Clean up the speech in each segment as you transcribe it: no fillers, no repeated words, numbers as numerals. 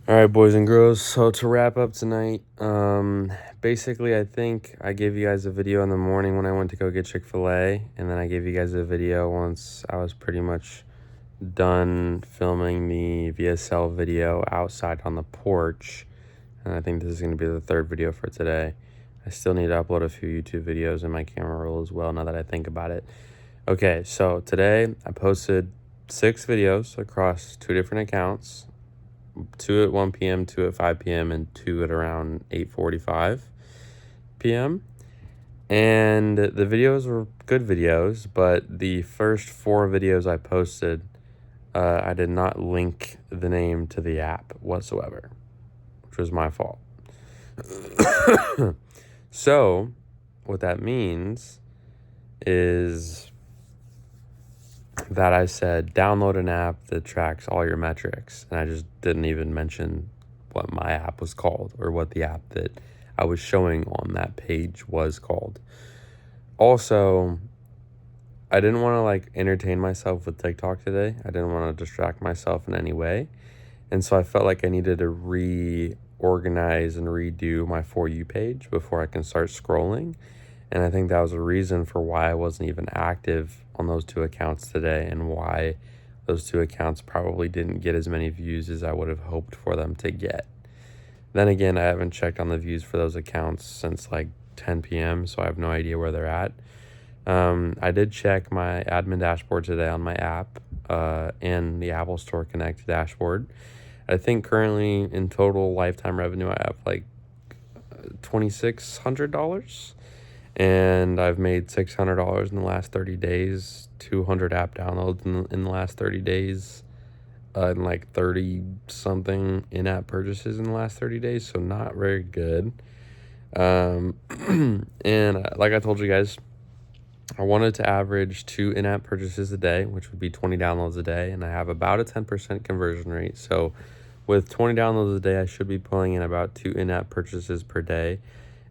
All right, boys and girls. So to wrap up tonight, basically, I think I gave you guys a video in the morning when I went to go get Chick-fil-A, and then I gave you guys a video once I was pretty much done filming the VSL video outside on the porch. And I think this is going to be the third video for today. I still need to upload a few YouTube videos in my camera roll as well, now that I think about it. Okay, so today I posted 6 videos across 2 different accounts. 2 at 1 p.m., 2 at 5 p.m., and 2 at around 8:45 p.m. And the videos were good videos, but the first 4 videos I posted, I did not link the name to the app whatsoever, which was my fault. So, what that means is that I said download an app that tracks all your metrics, and I just didn't even mention what my app was called or what the app that I was showing on that page was called. Also, I didn't want to entertain myself with TikTok today. I didn't want to distract myself in any way, and so I felt like I needed to reorganize and redo my For You page before I can start scrolling. And I think that was a reason for why I wasn't even active on those 2 accounts today, and why those 2 accounts probably didn't get as many views as I would have hoped for them to get. Then again, I haven't checked on the views for those accounts since 10 p.m., so I have no idea where they're at. I did check my admin dashboard today on my app and the Apple Store Connect dashboard. I think currently in total lifetime revenue, I have $2,600. And I've made $600 in the last 30 days, 200 app downloads in the last 30 days, and 30 something in-app purchases in the last 30 days. So not very good. And like I told you guys, I wanted to average 2 in-app purchases a day, which would be 20 downloads a day. And I have about a 10% conversion rate. So with 20 downloads a day, I should be pulling in about 2 in-app purchases per day.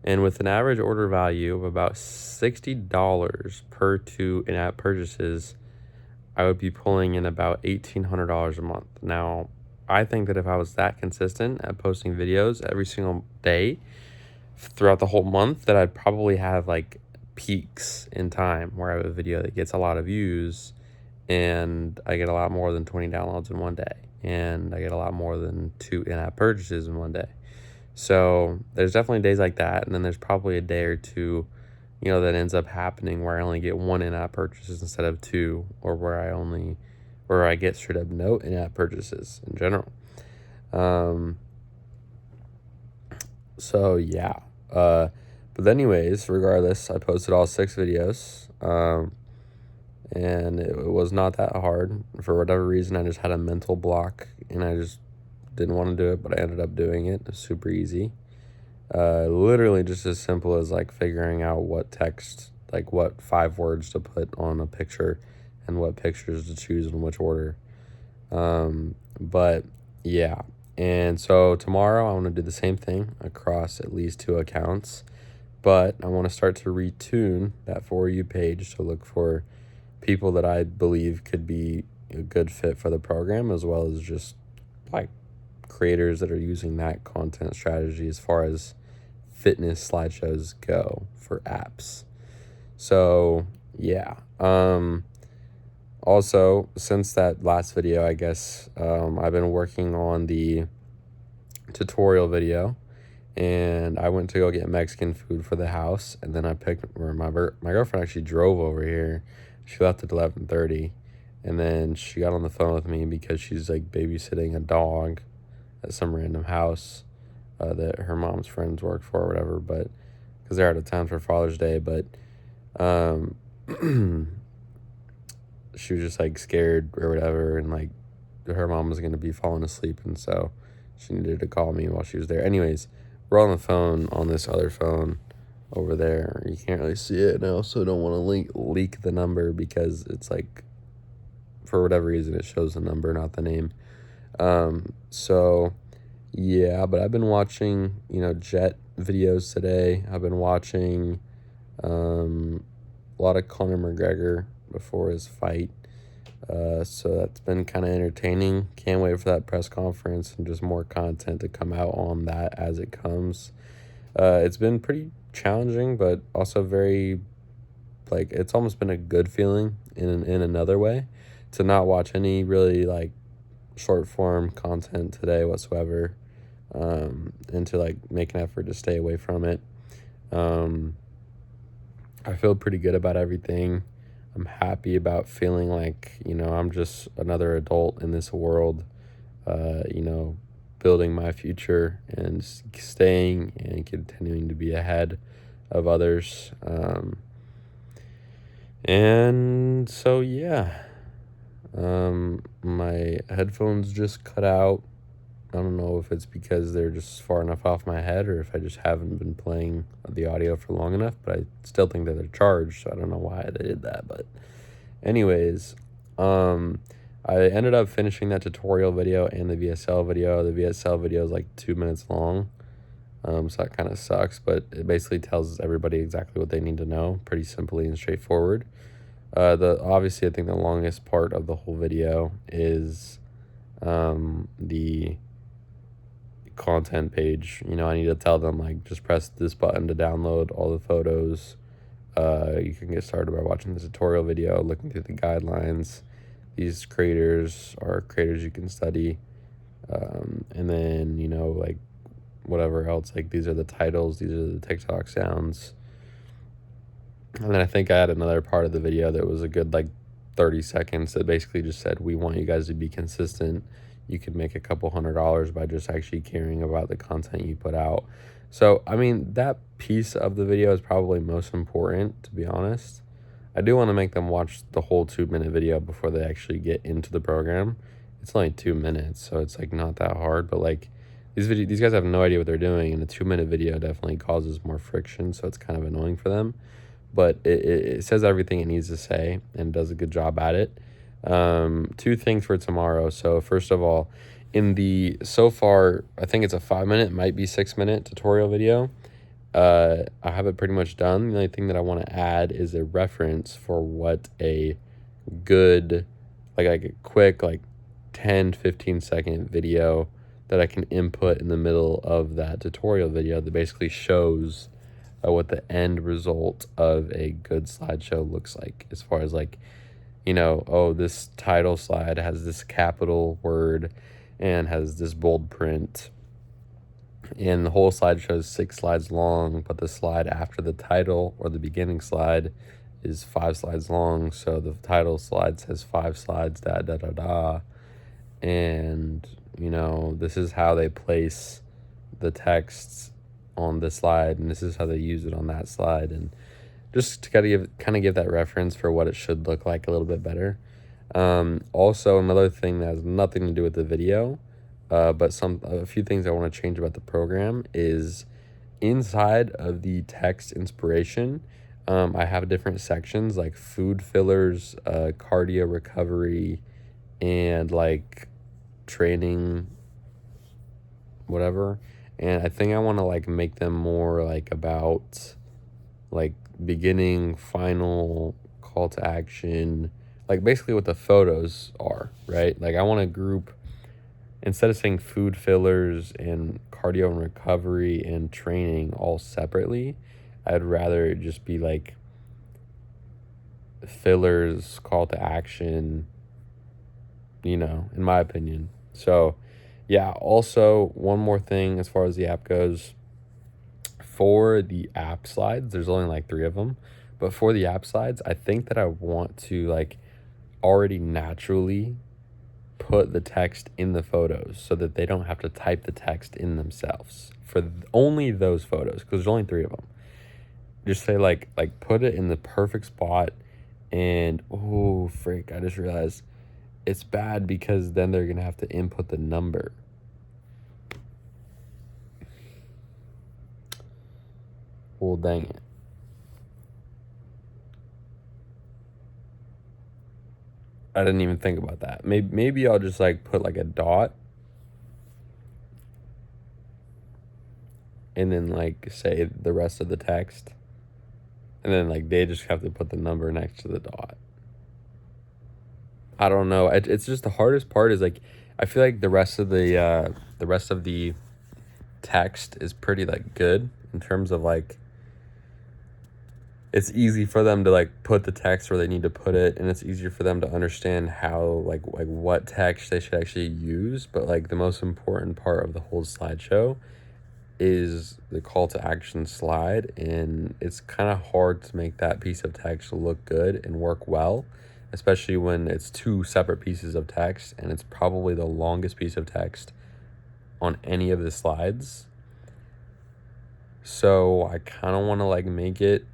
And with an average order value of about $60 per 2 in-app purchases, I would be pulling in about $1,800 a month. Now, I think that if I was that consistent at posting videos every single day throughout the whole month, that I'd probably have peaks in time where I have a video that gets a lot of views and I get a lot more than 20 downloads in one day, and I get a lot more than 2 in-app purchases in one day. So there's definitely days like that, and then there's probably a day or two, that ends up happening where I only get 1 in-app purchases instead of 2, or where I get straight up no in-app purchases in general. So yeah. But anyways, regardless, I posted all 6 videos, and it was not that hard. For whatever reason, I just had a mental block, and I just didn't want to do it, but I ended up doing it. It's super easy. Literally just as simple as figuring out what text, what 5 words to put on a picture and what pictures to choose in which order. But yeah. And so tomorrow I want to do the same thing across at least 2 accounts, but I want to start to retune that For You page to look for people that I believe could be a good fit for the program, as well as just creators that are using that content strategy as far as fitness slideshows go for apps. So yeah. Also, since that last video, I guess I've been working on the tutorial video, and I went to go get Mexican food for the house, and then my girlfriend actually drove over here. She left at 11:30, and then she got on the phone with me because she's babysitting a dog at some random house that her mom's friends work for or whatever, but because they're out of town for Father's Day. But she was just scared or whatever, and her mom was going to be falling asleep, and so she needed to call me while she was there. Anyways, we're on the phone on this other phone over there. You can't really see it, and I also don't want to leak the number because it's for whatever reason it shows the number, not the name. So yeah, but I've been watching, Jet videos today. I've been watching a lot of Conor McGregor before his fight. So that's been kind of entertaining. Can't wait for that press conference and just more content to come out on that as it comes. It's been pretty challenging, but also very, like, it's almost been a good feeling in another way to not watch any really like short form content today whatsoever, and to like make an effort to stay away from it. Um, I feel pretty good about everything. I'm happy about feeling like, I'm just another adult in this world, you know, building my future and staying and continuing to be ahead of others. And so, yeah, my headphones just cut out. I don't know if it's because they're just far enough off my head or if I just haven't been playing the audio for long enough, but I still think that they're charged, so I don't know why they did that. But anyways, um, I ended up finishing that tutorial video and the VSL video. The VSL video is like 2 minutes long, so that kind of sucks, but it basically tells everybody exactly what they need to know, pretty simply and straightforward. Obviously, I think the longest part of the whole video is the content page. I need to tell them, like, just press this button to download all the photos. You can get started by watching the tutorial video, looking through the guidelines. These creators are creators you can study. And then, like, whatever else, like, these are the titles, these are the TikTok sounds. And then I think I had another part of the video that was a good, like, 30 seconds that basically just said, we want you guys to be consistent. You can make a couple $100 by just actually caring about the content you put out. So, I mean, that piece of the video is probably most important, to be honest. I do want to make them watch the whole 2 minute video before they actually get into the program. It's only 2 minutes, so it's like not that hard, but like these guys have no idea what they're doing, and a 2 minute video definitely causes more friction, so it's kind of annoying for them. But it says everything it needs to say and does a good job at it. Two things for tomorrow. So first of all, so far, I think it's a 5 minute, might be 6 minute tutorial video. I have it pretty much done. The only thing that I want to add is a reference for what a good, like a quick, like 10-15 second video that I can input in the middle of that tutorial video that basically shows what the end result of a good slideshow looks like, as far as like, oh, this title slide has this capital word and has this bold print, and the whole slideshow is 6 slides long, but the slide after the title or the beginning slide is 5 slides long. So the title slide says 5 slides, da da da da. And, this is how they place the texts on this slide, and this is how they use it on that slide. And just to kind of give that reference for what it should look like a little bit better. Also, another thing that has nothing to do with the video, but a few things I want to change about the program is inside of the text inspiration. I have different sections like food fillers, cardio recovery, and like training, whatever. And I think I want to like make them more like about like beginning, final, call to action, like basically what the photos are, right? Like I want to group, instead of saying food fillers and cardio and recovery and training all separately, I'd rather it just be like fillers, call to action, in my opinion. So yeah, also one more thing as far as the app goes. For the app slides, there's only like 3 of them, but for the app slides, I think that I want to like already naturally put the text in the photos so that they don't have to type the text in themselves for only those photos, because there's only 3 of them. Just say like put it in the perfect spot. And oh freak, I just realized it's bad because then they're gonna have to input the number. Well, dang it. I didn't even think about that. Maybe I'll just like put like a dot and then like say the rest of the text, and then like they just have to put the number next to the dot. I don't know. It's just the hardest part is like I feel like the rest of the text is pretty like good in terms of like it's easy for them to like put the text where they need to put it, and it's easier for them to understand how like what text they should actually use. But like the most important part of the whole slideshow is the call to action slide, and it's kind of hard to make that piece of text look good and work well, especially when it's two separate pieces of text and it's probably the longest piece of text on any of the slides. So I kind of want to like make it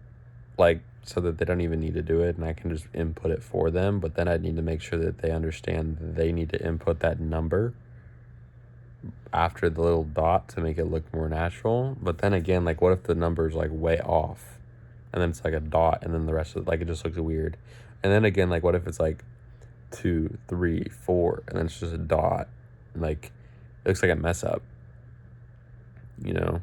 like so that they don't even need to do it and I can just input it for them, but then I need to make sure that they understand that they need to input that number after the little dot to make it look more natural. But then again, like what if the number is like way off and then it's like a dot and then the rest of it, like it just looks weird. And then again, like what if it's like 2, 3, 4 and then it's just a dot, like it looks like a mess up, you know?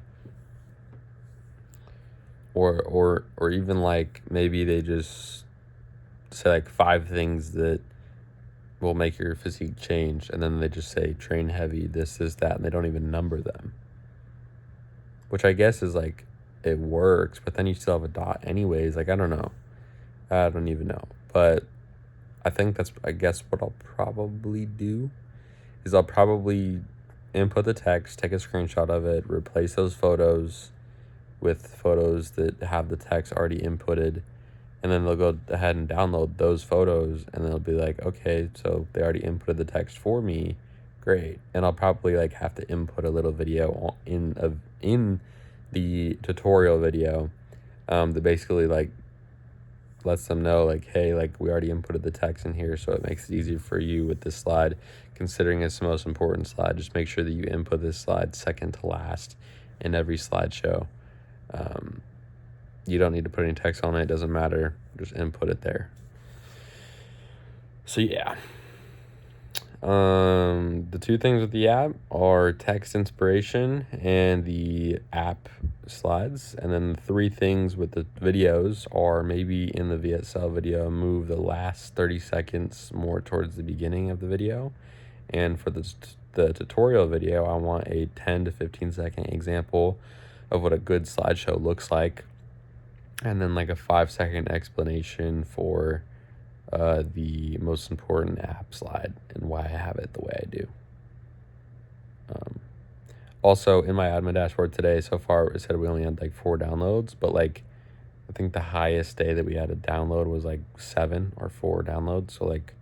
Or even like maybe they just say like 5 things that will make your physique change, and then they just say train heavy, this, that, and they don't even number them, which I guess is like it works, but then you still have a dot anyways. Like I don't know, I don't even know, but I think that's, I guess what I'll probably do is I'll probably input the text, take a screenshot of it, replace those photos with photos that have the text already inputted, and then they'll go ahead and download those photos, and they'll be like, okay, so they already inputted the text for me, great. And I'll probably like have to input a little video in the tutorial video that basically like lets them know like, hey, like we already inputted the text in here, so it makes it easier for you with this slide, considering it's the most important slide. Just make sure that you input this slide second to last in every slideshow. You don't need to put any text on it. It doesn't matter. Just input it there. So yeah. The 2 things with the app are text inspiration and the app slides. And then the 3 things with the videos are maybe in the VSL video, move the last 30 seconds more towards the beginning of the video. And for the tutorial video, I want a 10 to 15 second example of what a good slideshow looks like, and then like a 5-second explanation for the most important app slide and why I have it the way I do. Also, in my admin dashboard today, so far it said we only had like 4 downloads, but like I think the highest day that we had a download was like 7 or 4 downloads. So like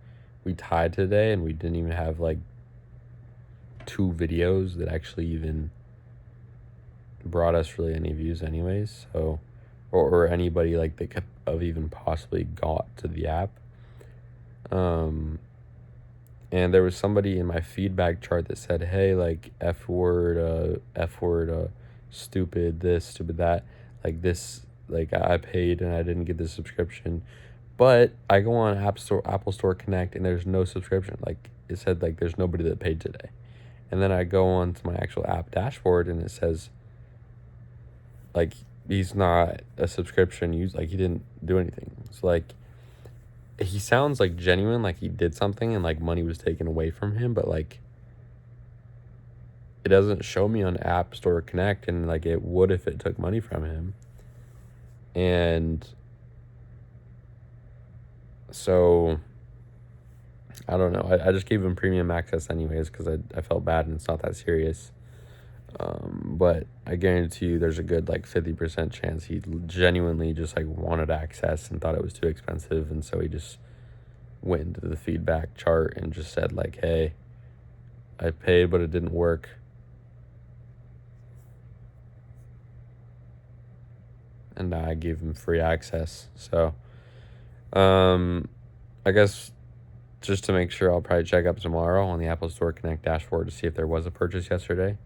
we tied today, and we didn't even have like 2 videos that actually even brought us really any views anyways. So or anybody like that could have even possibly got to the app. And there was somebody in my feedback chart that said, hey, like F word, stupid this, stupid that, like this, like I paid and I didn't get the subscription. But I go on Apple Store Connect, and there's no subscription. Like it said, like there's nobody that paid today. And then I go on to my actual app dashboard, and it says like he's not a subscription use, like he didn't do anything. So like he sounds like genuine, like he did something and like money was taken away from him, but like it doesn't show me on App Store Connect, and like it would if it took money from him. And so I don't know, I just gave him premium access anyways because I felt bad and it's not that serious. But I guarantee you there's a good like 50% chance he genuinely just like wanted access and thought it was too expensive, and so he just went into the feedback chart and just said like, hey, I paid but it didn't work, and I gave him free access. So I guess just to make sure, I'll probably check up tomorrow on the Apple Store Connect dashboard to see if there was a purchase yesterday.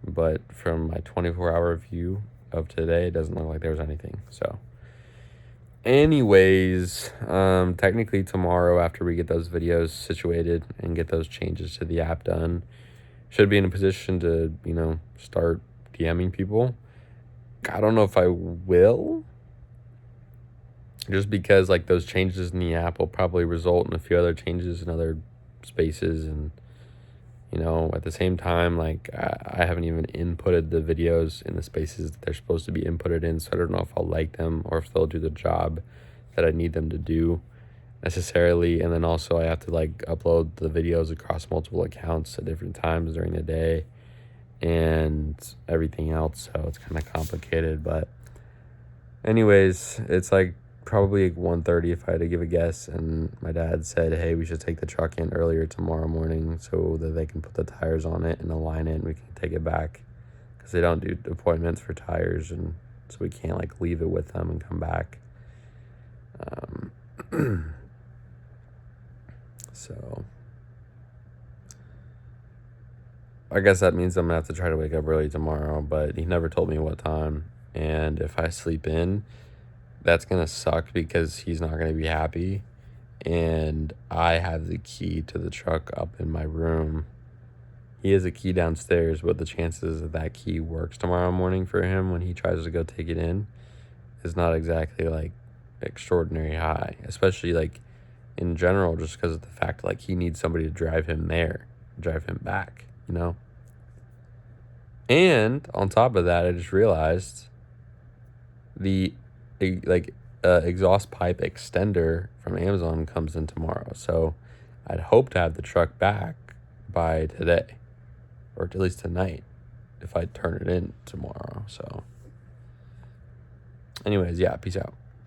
But from my 24-hour view of today, it doesn't look like there was anything. So anyways, technically tomorrow, after we get those videos situated and get those changes to the app done, should be in a position to, you know, start DMing people. I don't know if I will. just because like those changes in the app will probably result in a few other changes in other spaces. And at the same time, like I haven't even inputted the videos in the spaces that they're supposed to be inputted in, so I don't know if I'll like them or if they'll do the job that I need them to do necessarily. And then also I have to like upload the videos across multiple accounts at different times during the day and everything else, so it's kind of complicated. But anyways, it's like probably like 1:30 if I had to give a guess, and my dad said, hey, we should take the truck in earlier tomorrow morning so that they can put the tires on it and align it and we can take it back, because they don't do appointments for tires, and so we can't like leave it with them and come back. So I guess that means I'm gonna have to try to wake up early tomorrow, but he never told me what time. And if I sleep in, that's gonna suck because he's not gonna be happy. And I have the key to the truck up in my room. He has a key downstairs, but the chances that that key works tomorrow morning for him when he tries to go take it in is not exactly like extraordinary high, especially like in general, just because of the fact like he needs somebody to drive him there, drive him back, And on top of that, I just realized the exhaust pipe extender from Amazon comes in tomorrow. So I'd hope to have the truck back by today, or at least tonight, if I turn it in tomorrow. So anyways, yeah, peace out.